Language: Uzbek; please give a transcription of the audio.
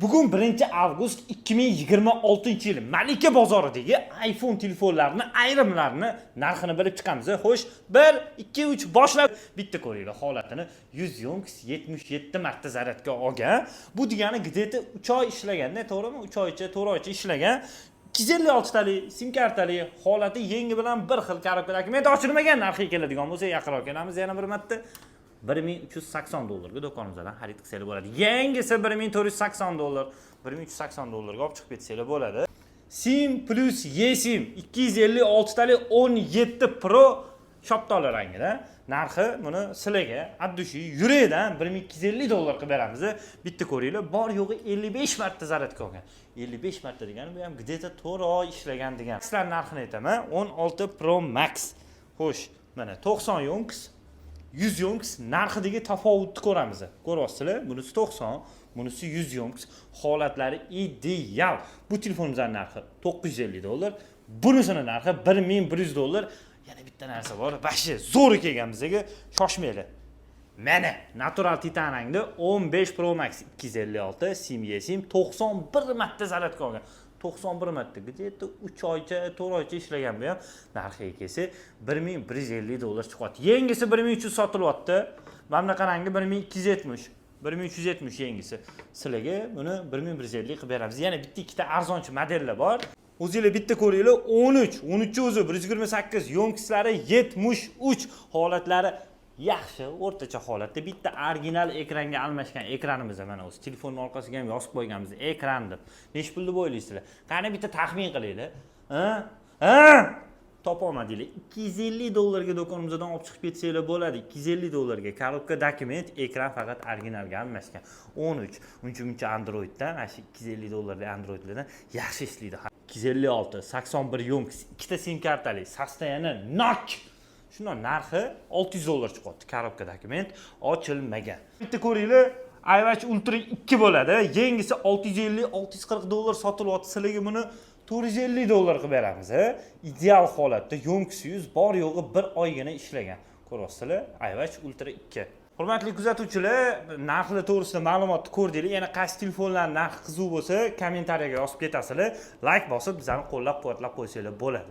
Bugun 1-avgust 2026-yil Malika bozoridagi iPhone telefonlarini ayrimlarini narxini bilib chiqamiz. Xo'sh, 1, 2, 3 boshlab bitta ko'ringlar holatini. 100 yonks 77 marta zaryadga olgan. Bu degani где-то 3 oy ishlaganda, to'g'rimi? 3 oycha, 4 oycha ishlagan. 256 talik sim kartali holati yangi bilan bir xil korobkalar. Men ochilmagan narxiga keladigan bo'lsa, yaqinroq kelamiz yana bir marta. $1380 do'konimizdan xarid qilsangiz bo'ladi. Yangisi $1480, $1380 olib chiqib ketsanglar bo'ladi. Sim plus eSIM 256 talik 17 Pro shoptoli rangida. Narxi buni sizlarga addushi yurakdan $1250 qilib beramiz. Bitta ko'ringlar, bor yo'g'i 55 marta zaryadga olgan. 55 marta degani bu ham где-то 4 oy ishlagan degan. Sizlar narxini aytaman, 16 Pro Max. Xo'sh, mana 90 yonks 100 yonks narxidagi tafovutni ko'ramiz. Ko'ryapsizlar? Bunisi 90, bunisi 100 yonks. Holatlari ideal. Bu telefonimizning narxi $950, bunisining narxi $1100. Yana bitta narsa bor. Bashi zo'r kelgan bizga. Shoshmanglar. Mana natural titan rangda 15 Pro Max 256 sim eSIM 91 marta zaryadga olgan. 91 marta где-то 3 oycha, 4 oycha ishlagan bu ham. Narxiga kelsa $1150 chiqadi. Yangisi 1300 sotilyapti. Mana bunaqa rangi 1270. 1370 yangisi. Sizlarga buni 1150 qilib beramiz. Yana bitta ikkita arzonchi modellar bor. O'zingizlar bitta ko'ringlar, 13 o'zi 128, yonkslari 73, holatlari yaxshi, o'rtacha holatda. Bitta original ekranga almashgan ekranimiz mana o'zi. Telefonning orqasiga ham yozib qo'yganmiz, ekran deb. Nech pul deb o'ylaysizlar? Qani bitta taxmin qilinglar. Topolmadinglar. $250 ga do'konimizdan olib chiqib ketsanglar bo'ladi. $250 ga korobka, dokument, ekran faqat originalga almashgan. 13. Uncha Androiddan, mana $250 ga Androidlardan yaxshi ishlaydi. 256, 81 yonks, ikkita sim kartali, sostoyani nok. Shundan narxi $600 chiqadi. Korobka, dokument ochilmagan. Bitta ko'ringlar, iWatch Ultra 2 bo'ladi. Yangisi $650-640 sotilyapti. Sizlarga buni $450 qilib beramiz. Ideal holatda yonksi 100 bor yo'g'i 1 oygina ishlagan. Ko'ryapsizlar? iWatch Ultra 2. Hurmatli kuzatuvchilar, narxlar to'g'risida ma'lumotni ko'rdinglar. Yana qaysi telefonlar narxi qiziq bo'lsa, kommentariyaga yozib ketasizlar. Like bosib, bizani qo'llab-quvvatlab qo'ysanglar bo'ladi.